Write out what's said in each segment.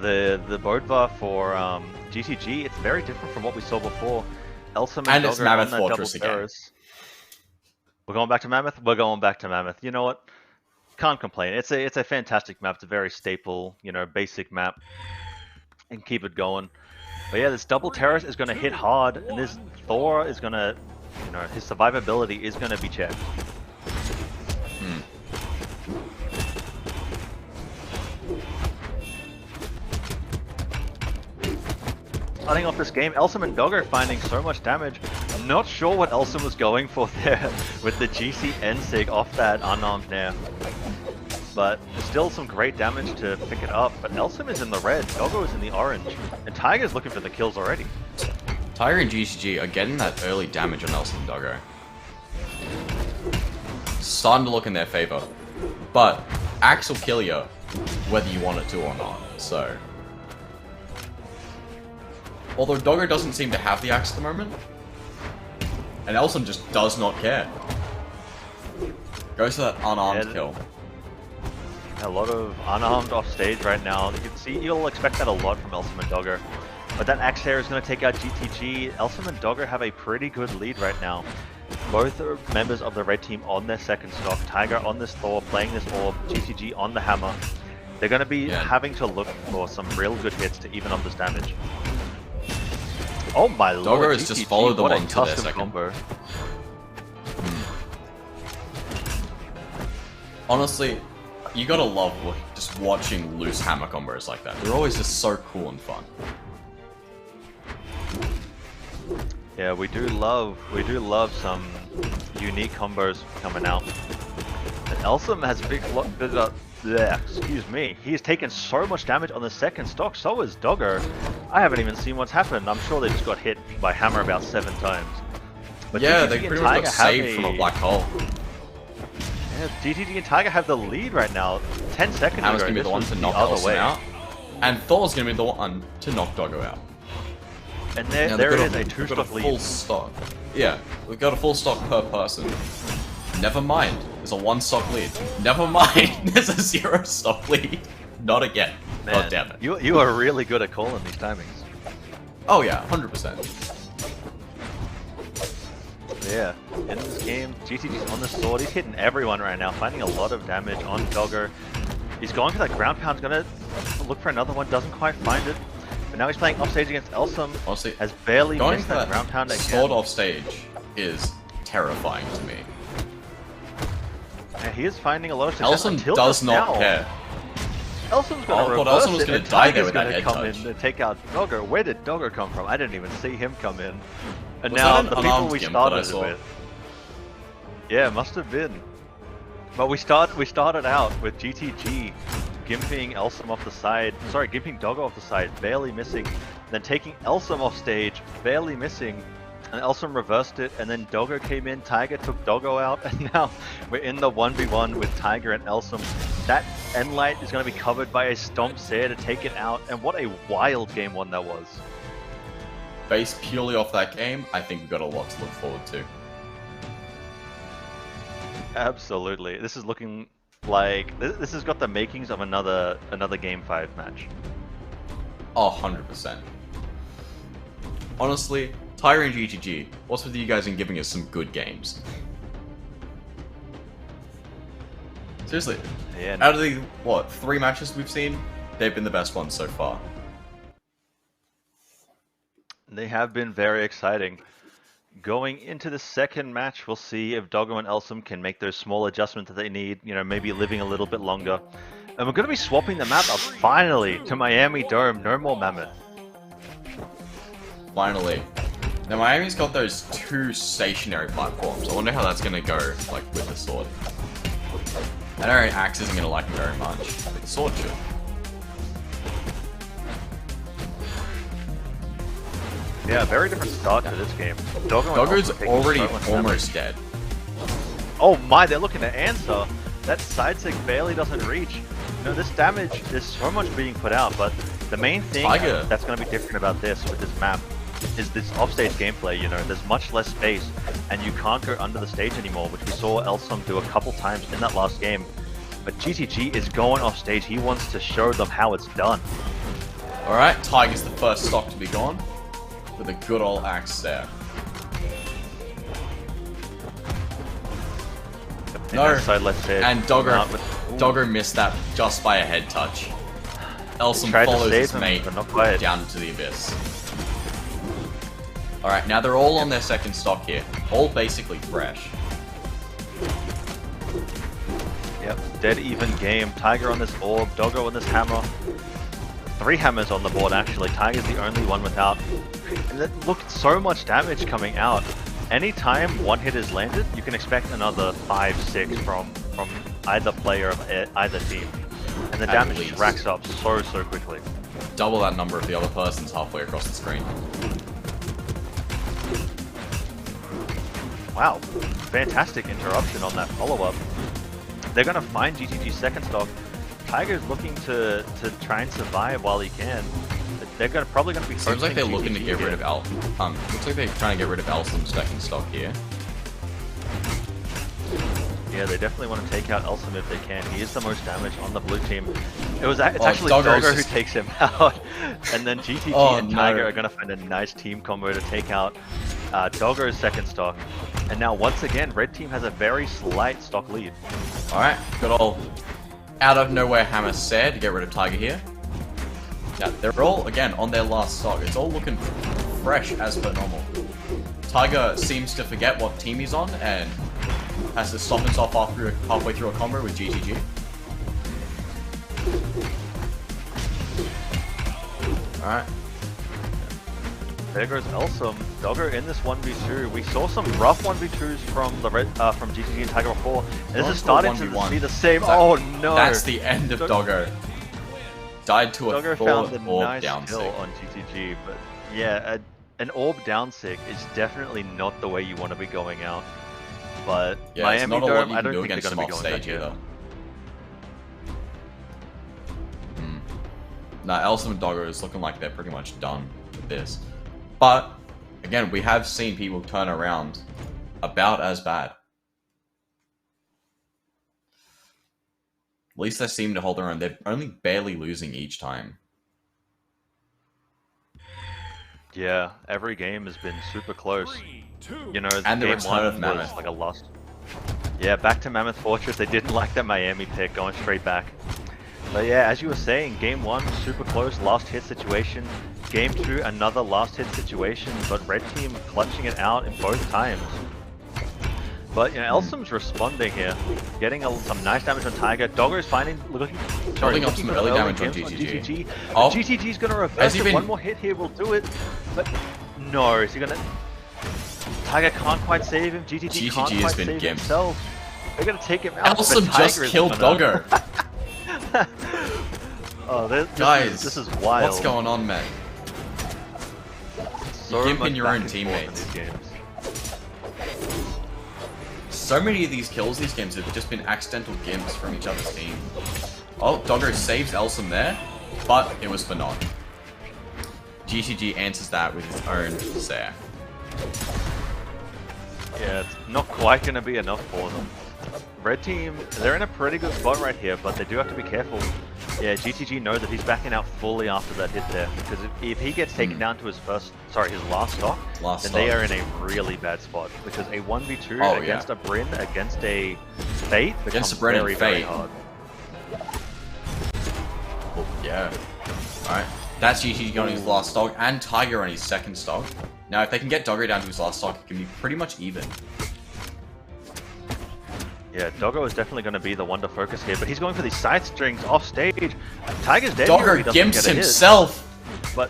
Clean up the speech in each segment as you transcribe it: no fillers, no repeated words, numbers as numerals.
The Bodva for GTG, it's very different from what we saw before. Elsom and Doggo it's Mammoth on that Fortress double again. terrace. We're going back to Mammoth? We're going back to Mammoth. You know what? Can't complain. It's a fantastic map. It's a very staple, basic map. And keep it going. But yeah, this double terrace is going to hit hard, and this Thor is going to, his survivability is going to be checked. Starting off this game, Elsom and Doggo finding so much damage. I'm not sure what Elsom was going for there with the GC N-Sig off that unarmed nair. But still some great damage to pick it up. But Elsom is in the red, Doggo is in the orange, and Tiger's looking for the kills already. Tiger and GTG are getting that early damage on Elsom and Doggo. Starting to look in their favor. But Axe will kill you whether you want it to or not, so... Although Doggo doesn't seem to have the axe at the moment. And Elsom just does not care. Goes for that unarmed kill. A lot of unarmed off stage right now. You can see, you'll expect that a lot from Elsom and Doggo. But that axe there is going to take out GTG. Elsom and Doggo have a pretty good lead right now. Both are members of the red team on their second stock. Tiger on this Thor, playing this orb. GTG on the hammer. They're going to be having to look for some real good hits to even up this damage. Oh my lord, Doggo has just followed the one to their second. Combo. Honestly, you gotta love just watching loose hammer combos like that. They're always just so cool and fun. Yeah, we do love some unique combos coming out. And Elsom has excuse me. He's taken so much damage on the second stock, so is Doggo. I haven't even seen what's happened. I'm sure they just got hit by hammer about 7 times. But yeah, GTG they pretty much got saved from a black hole. Yeah, GTG and Tiger have the lead right now. 10 seconds Hammer's ago, gonna be the one to knock Elsom out. And Thor's gonna be the one to knock Doggo out. And there is a 2-stock lead. Full stock. Yeah, we've got a full stock per person. Never mind, there's a 1-stock lead. Never mind, there's a 0-stock lead. Not again. Man, God damn it. You are really good at calling these timings. Oh yeah, 100%. Yeah, in this game, GTG's on the sword. He's hitting everyone right now, finding a lot of damage on Doggo. He's going for that ground pound, gonna look for another one, doesn't quite find it. But now he's playing offstage against Elsom. Honestly, has barely going missed for that ground pound again. Sword offstage is terrifying to me. Yeah, he is finding a lot of success. Elsom does not care. Elsom's gonna reverse Elsom was it, gonna and die there Tiger's with that gonna head come touch. in to take out Doggo. Where did Doggo come from? I didn't even see him come in. And Was now that an the people unarmed we gimp that I started saw? with. Yeah, must have been. But we started out with GTG gimping Elsom off the side. Sorry, gimping Doggo off the side, barely missing. Then taking Elsom off stage, barely missing. And Elsom reversed it, and then Doggo came in, Tiger took Doggo out, and now we're in the 1v1 with Tiger and Elsom. That N-Light is going to be covered by a Stomp Seer to take it out, and what a wild game one that was. Based purely off that game, I think we've got a lot to look forward to. Absolutely. This is looking like... This has got the makings of another Game 5 match. 100%. Honestly, Tiger and GTG, what's with you guys in giving us some good games? Seriously, Yeah, out of the, 3 matches we've seen, they've been the best ones so far. they have been very exciting. Going into the second match, we'll see if Doggo and Elsom can make those small adjustments that they need, maybe living a little bit longer. And we're going to be swapping the map up, finally, to Miami Dome. No more Mammoth. Finally. Now Miami's got those 2 stationary platforms. I wonder how that's gonna go, with the sword. I know Axe isn't gonna like him very much, but the sword should. Yeah, very different start to this game. Doggo's already almost dead. Oh my, they're looking to answer. That side sig barely doesn't reach. This damage, there's so much being put out, but the main thing that's going to be different about this with this map is this offstage gameplay. There's much less space, and you can't go under the stage anymore, which we saw Elsom do a couple times in that last game. But GTG is going off stage. He wants to show them how it's done. Alright, Tiger's the first stock to be gone. With a good old axe there. No, Side, let's say and Doggo missed that just by a head touch. Elsom Tried to follows save his him, mate but not quite. down into the abyss. Alright, now they're all on their second stock here. All basically fresh. Yep, dead even game. Tiger on this orb, Doggo on this hammer. 3 hammers on the board actually. Tiger's the only one without. And look, so much damage coming out. Anytime one hit is landed, you can expect another 5-6 from either player of either team. And the damage just racks up so quickly. Double that number if the other person's halfway across the screen. Wow, fantastic interruption on that follow-up. They're going to find GTG's second stock. Tiger's looking to try and survive while he can. They're probably going to be. Seems like they're looking to get rid of looks like they're trying to get rid of Elsom's second stock here. Yeah, they definitely want to take out Elsom if they can. He is the most damage on the blue team. It's actually Doggo who takes him out, and then GTG and Tiger are going to find a nice team combo to take out Doggo's second stock. And now once again, red team has a very slight stock lead. All right, good old out of nowhere hammer Sair to get rid of Tiger here. Yeah, they're all again on their last stock. It's all looking fresh as per normal. Tiger seems to forget what team he's on and has to stop himself halfway through a combo with GTG. Alright. There goes Elsom. Doggo in this 1v2. We saw some rough 1v2s from from GTG and Tiger before. And this is starting to be the same. Oh no! That's the end of Doggo. Died to a Doggo found a nice kill on GTG, but yeah, an orb down sick is definitely not the way you want to be going out. But yeah, Miami Dome, I don't think they're going to be going stage either. Now, Elsom and Doggo is looking like they're pretty much done with this. But, again, we have seen people turn around about as bad. At least they seem to hold their own. They're only barely losing each time. Yeah, every game has been super close. You know, and the game return of one Mammoth. was like a lost. Yeah, back to Mammoth Fortress. They didn't like that Miami pick, going straight back. But yeah, as you were saying, game 1, super close, last hit situation. Game 2, another last hit situation, but red team clutching it out in both times. But you know, Elsom's responding here, getting some nice damage on Tiger. Doggo's looking up some early damage on GTG. Oh. GTG's gonna reverse it. One more hit here will do it. But no, is he gonna? Tiger can't quite save him. GTG can't quite save himself. They're gonna take him out. Elsom just killed Doggo. Oh, guys, this is wild. What's going on, man? So You're gimping your own teammates. So many of these kills these games have just been accidental gimps from each other's team. Oh, Doggo saves Elsom there, but it was for naught. GTG answers that with his own Sair. Yeah, it's not quite going to be enough for them. Red team, they're in a pretty good spot right here, but they do have to be careful. Yeah, GTG knows that he's backing out fully after that hit there, because if he gets taken down to his last stock, then they are in a really bad spot, because a 1v2 against a Bryn, against a Fate, becomes very, very hard. Oh, yeah. Alright, that's GTG on his last stock, and Tiger on his second stock. Now, if they can get Doggo down to his last stock, it can be pretty much even. Yeah, Doggo is definitely going to be the one to focus here, but he's going for these side strings off stage. Tiger's dead. Doggo gimps himself! But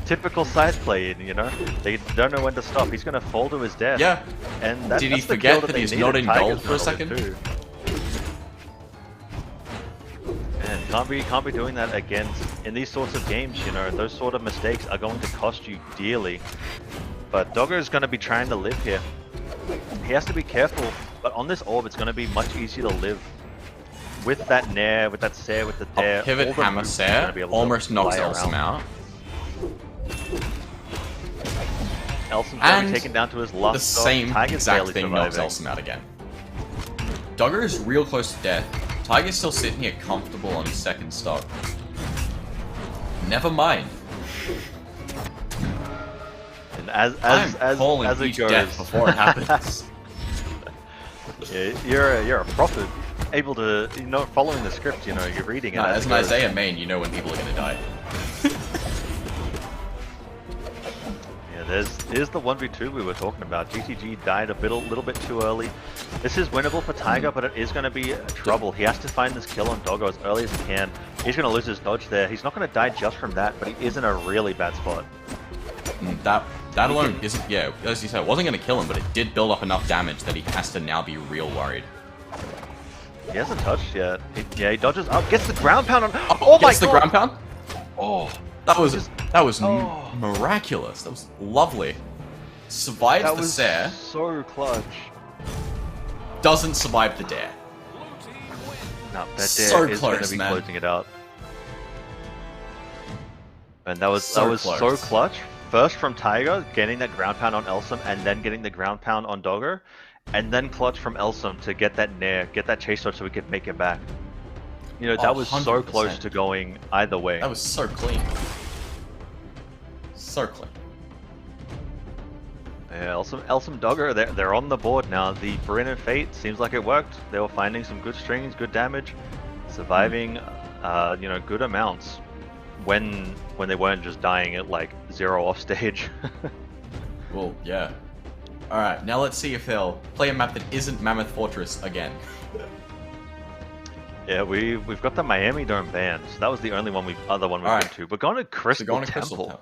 typical side play, you know? They don't know when to stop. He's going to fall to his death. Yeah. And did he forget that he's not in gold for a second? Man, can't be doing that in these sorts of games, you know? Those sort of mistakes are going to cost you dearly. But Doggo's going to be trying to live here. He has to be careful, but on this orb, it's going to be much easier to live. With that Nair, with that Sair, with the Dare. Pivot hammer Sair almost knocks Elsom out. Elsom's going to be taken down to his last the same Tiger's exact thing surviving. knocks Elsom out again. Doggo is real close to death. Tiger's still sitting here comfortable on his second stock. Never mind. And as it goes, death before it happens. Yeah, you're a prophet, able to, you know, following the script. You know, you're reading it. As an Isaiah main, you know when people are gonna die. Yeah, here's the 1v2 we were talking about. GTG died a little bit too early. This is winnable for Tiger, but it is going to be trouble. He has to find this kill on Doggo as early as he can. He's going to lose his dodge there. He's not going to die just from that, but he is in a really bad spot. That alone isn't, yeah, as you said, it wasn't going to kill him, but it did build up enough damage that he has to now be real worried. He hasn't touched yet. He dodges up, gets the ground pound on. Oh my god! Gets the ground pound? Oh, that was miraculous. That was lovely. Survives the Sare. So clutch. Doesn't survive the dare. No, that dare So is going to be closing it out. And that was so clutch. First from Tiger, getting that ground pound on Elsom, and then getting the ground pound on Doggo, and then clutch from Elsom to get that nair, get that chase dodge so we could make it back. You know, that was so 100%. close to going either way. That was so clean. So clean. Yeah, Elsom Doggo, they're on the board now. The Bryn and Fate seems like it worked. They were finding some good strings, good damage, surviving, you know, good amounts when they weren't just dying at like 0 off stage. Well, yeah. Alright, now let's see if they'll play a map that isn't Mammoth Fortress again. Yeah, we've got the Miami Dome banned. So that was the only other one we've been to. We're going to Crystal Temple.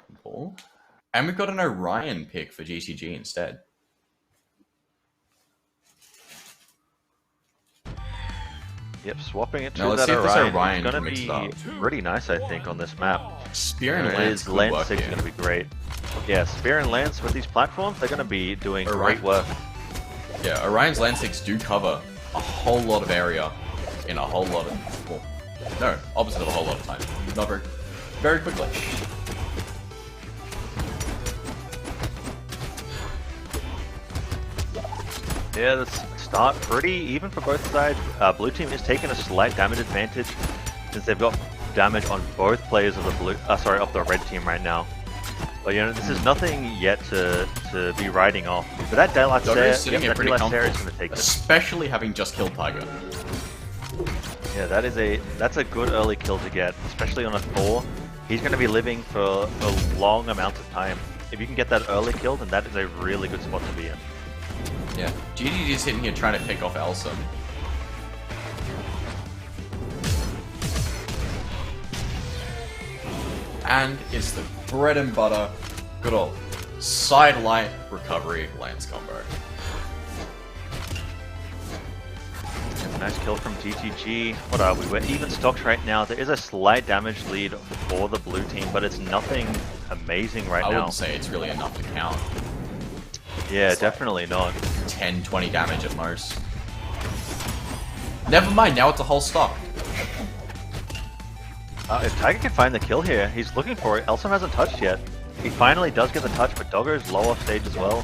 And we've got an Orion pick for GTG instead. Yep, swapping it to now, let's that see if this Orion. It's going to be pretty nice, I think, on this map. Spear and Lance Lance 6 is going to be great. Yeah, Spear and Lance with these platforms, they're going to be doing great work. Yeah, Orion's Lance 6 do cover a whole lot of area in a whole lot of... Well, no, opposite of a whole lot of time. Not very quickly. Yeah, the start pretty even for both sides. Blue team is taking a slight damage advantage since they've got damage on both players of the of the red team right now. But you know, this is nothing yet to be riding off. But that Daylight Stare, is sitting here pretty comfortable, is going to take it. Especially having just killed Tiger. Yeah, that's a good early kill to get, especially on a Thor. He's going to be living for a long amount of time. If you can get that early kill, then that is a really good spot to be in. Yeah, GTG is sitting here trying to pick off Elsom. And it's the bread and butter, good old side light recovery Lance combo. Nice kill from GTG. What are we? We're even stocked right now. There is a slight damage lead for the blue team, but it's nothing amazing right now. I wouldn't say it's really enough to count. Yeah, it's definitely not. 10, 20 damage at most. Never mind, now it's a whole stock. If Tiger can find the kill here, he's looking for it. Elsom hasn't touched yet. He finally does get the touch, but Doggo's low off stage as well.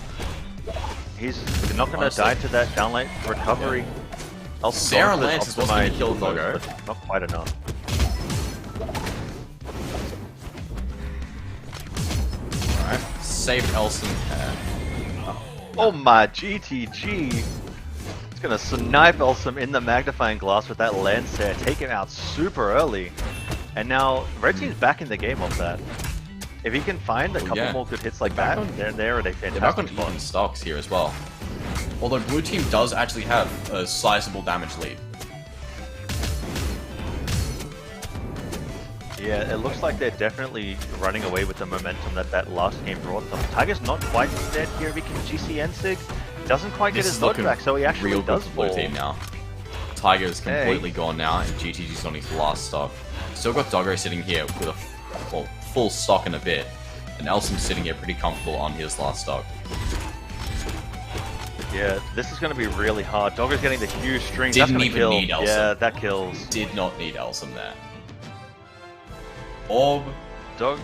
He's not going to die to that downlight recovery. Yeah. Sarah Lance is what's going to kill Doggo. Not quite enough. Alright, save Elsom. Oh my GTG! It's gonna snipe Elsom in the magnifying glass with that lance there, take him out super early. And now red team's back in the game off that. If he can find a couple more good hits like that, they're at a fantastic They're back on even stocks here as well. Although blue team does actually have a sizable damage lead. Yeah, it looks like they're definitely running away with the momentum that last game brought them. Tiger's not quite dead here if he can GCN Sig. Doesn't quite get his dodge back, so he actually does fall. Blue team now. Tiger is completely gone now, and GTG's on his last stock. Still got Doggo sitting here with a full stock in a bit, and Elsom's sitting here pretty comfortable on his last stock. Yeah, this is going to be really hard. Doggo's getting the huge string. Didn't even need Elsom. Yeah, that kills. Did not need Elsom there. Orb. Oh.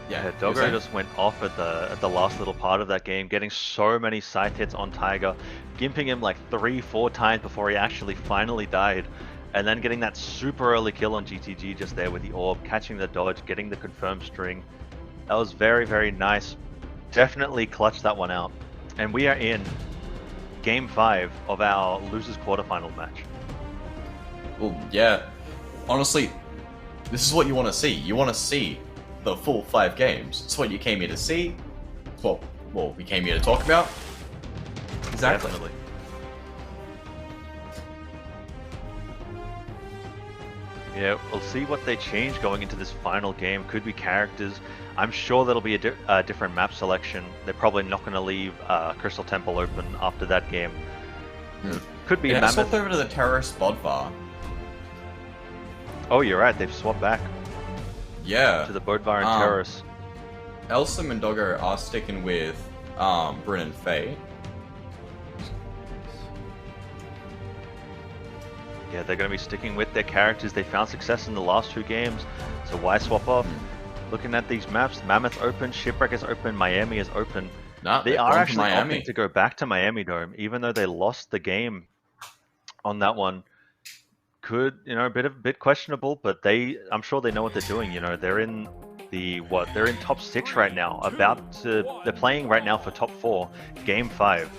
Yeah, Doggo just went off at the last little part of that game, getting so many sight hits on Tiger. gimping him like 3-4 times before he actually finally died. And then getting that super early kill on GTG just there with the orb, catching the dodge, getting the confirmed string. That was very, very nice. Definitely clutched that one out. And we are in Game 5 of our losers quarterfinal match. Well, yeah. Honestly, this is what you want to see. You want to see the full 5 games. It's what you came here to see. It's what, well, we came here to talk about. Exactly. Definitely. Yeah, we'll see what they change going into this final game. Could be characters. I'm sure there'll be a different map selection. They're probably not going to leave Crystal Temple open after that game. Could be Mammoth. Mammoth. Swapped over to the terrorist Bodvar. Oh, you're right. They've swapped back Yeah. to the Bodvar and Terrorist. Elsom and Doggo are sticking with Bryn and Faye. Yeah, they're going to be sticking with their characters. They found success in the last 2 games, so why swap off? Looking at these maps, Mammoth open, Shipwreck is open, Miami is open. No, They are actually Miami opting to go back to Miami Dome, even though they lost the game on that one. Could, you know, a bit questionable, but I'm sure they know what they're doing. You know, they're in they're in top 6 right now. They're playing right now for top 4, Game 5.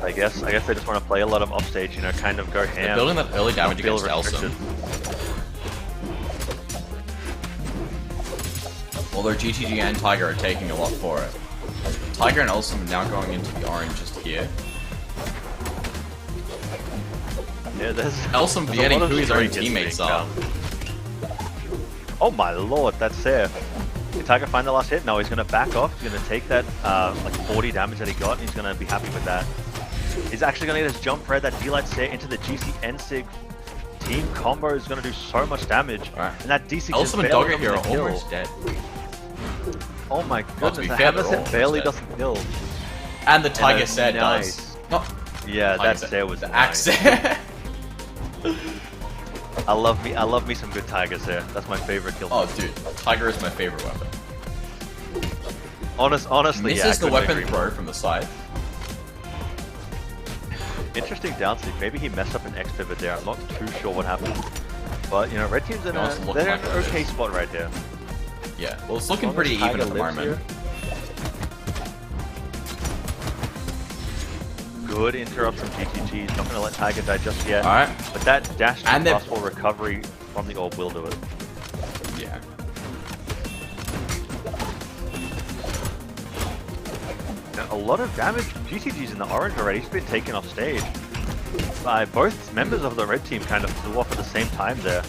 I guess they just want to play a lot of offstage, you know, kind of go ham. They're building that early damage feel against Elsom. Although GTG and Tiger are taking a lot for it. Tiger and Elsom are now going into the orange just here. Yeah, there's Elsom there's forgetting a lot who of his own streak teammates being are. done. Oh my lord, that's fair. Did Tiger find the last hit? No, he's going to back off. He's going to take that like 40 damage that he got, and he's going to be happy with that. He's actually going to get his jump red, that D-Light stare into the GC Ensig team combo is going to do so much damage. Right. And that DC Elsom and Doggo here are almost dead. Oh my goodness, be the fair, hammer they're set almost barely dead. doesn't kill. And the Tiger a set nice- does. Not Yeah, Tiger that set. stare was the nice. axe. I love me some good Tigers here. That's my favorite kill. Oh, dude, Tiger is my favorite weapon. Honestly, Misses yeah, I the couldn't weapon agree throw more. from the side. Interesting down sweep. Maybe he messed up an X pivot there. I'm not too sure what happened. But, you know, red team's in It's looking they're in like an it okay is. spot right here. Yeah, well, it's looking As long pretty as even Tiger at the lives moment. here. Good interrupt from GTG. He's not going to let Tiger die just yet. Alright. But that dash to And they're- fast forward recovery from the orb will do it. Yeah. Now, a lot of damage. GTG's in the orange already. He's been taken off stage. Both members of the red team kind of flew off at the same time there.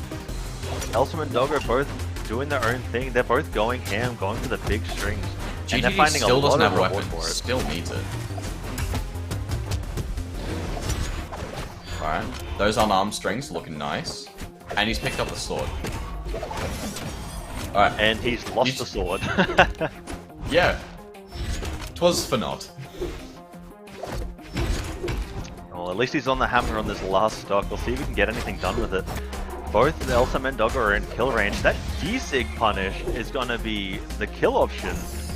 Elsom and Doggo are both doing their own thing. They're both going ham, going for the big strings. And they're GTG finding still a lot doesn't of have a reward weapon. for it. Still needs it. Alright. Those unarmed strings looking nice. And he's picked up the sword. Alright. And he's lost the sword. Yeah. 'Twas for naught. Well, at least he's on the hammer on this last stock. We'll see if we can get anything done with it. Both Elsom and Doggo are in kill range. That D-Sig punish is going to be the kill option.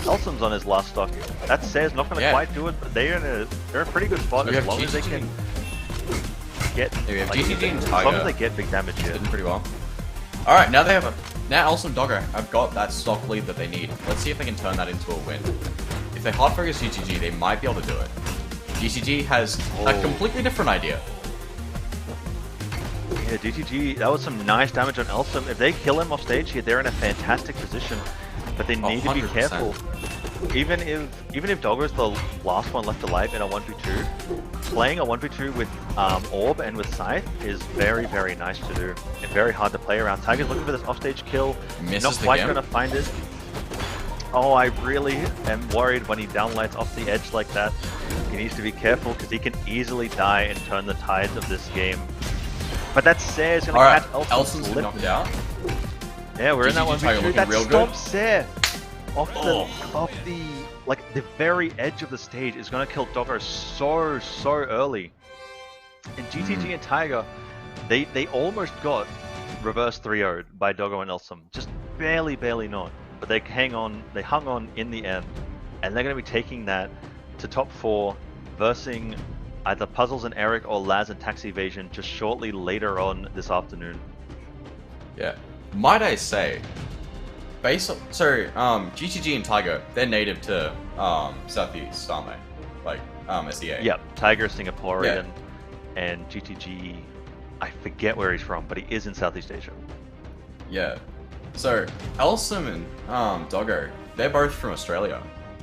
Elsom's on his last stock. That says not going to quite do it, but they're in a pretty good spot So we as have long as they GTG. can get. Yeah, we have like, GTG and as long Tiger. as they get big damage here. Did pretty well. Alright, now they have now Elsom and Doggo have got that stock lead that they need. Let's see if they can turn that into a win. If they hard focus GTG, they might be able to do it. GTG has a completely different idea. Yeah, GTG, that was some nice damage on Elsom. If they kill him off stage here, they're in a fantastic position. But they need to be 100%. careful. Even if Doggo is the last one left alive in a 1v2, playing a 1v2 with Orb and with Scythe is very, very nice to do. And very hard to play around. Tiger's looking for this offstage kill. Misses Not the quite gimp. going to find it. Oh, I really am worried when he downlights off the edge like that. He needs to be careful because he can easily die and turn the tides of this game. But that Sayre's going to Alright, catch Elsom's Elsom's been lip. knocked out. Yeah, we're in that GTG one. Tiger looking That real good. stomp Sayre off the like the very edge of the stage is going to kill Doggo so early. And GTG and Tiger, they almost got reverse 3-0'd by Doggo and Elsom. Just barely not. but they hung on in the end, and they're going to be taking that to top 4, versing either Puzzles and Eric or Laz and Tax Evasion just shortly later on this afternoon. Yeah. Might I say, GTG and Tiger, they're native to Southeast, aren't they? Like SEA. Yep, Tiger is Singaporean, and GTG, I forget where he's from, but he is in Southeast Asia. Yeah. So Elsom and Doggo, they're both from Australia.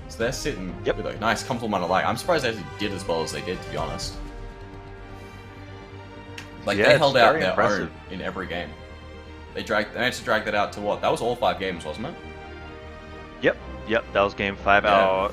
So they're sitting with a nice comfortable amount of lag. I'm surprised they actually did as well as they did, to be honest. Like, they held out their own in every game. They managed to drag that out to what? That was all 5 games, wasn't it? Yep, that was game 5. Our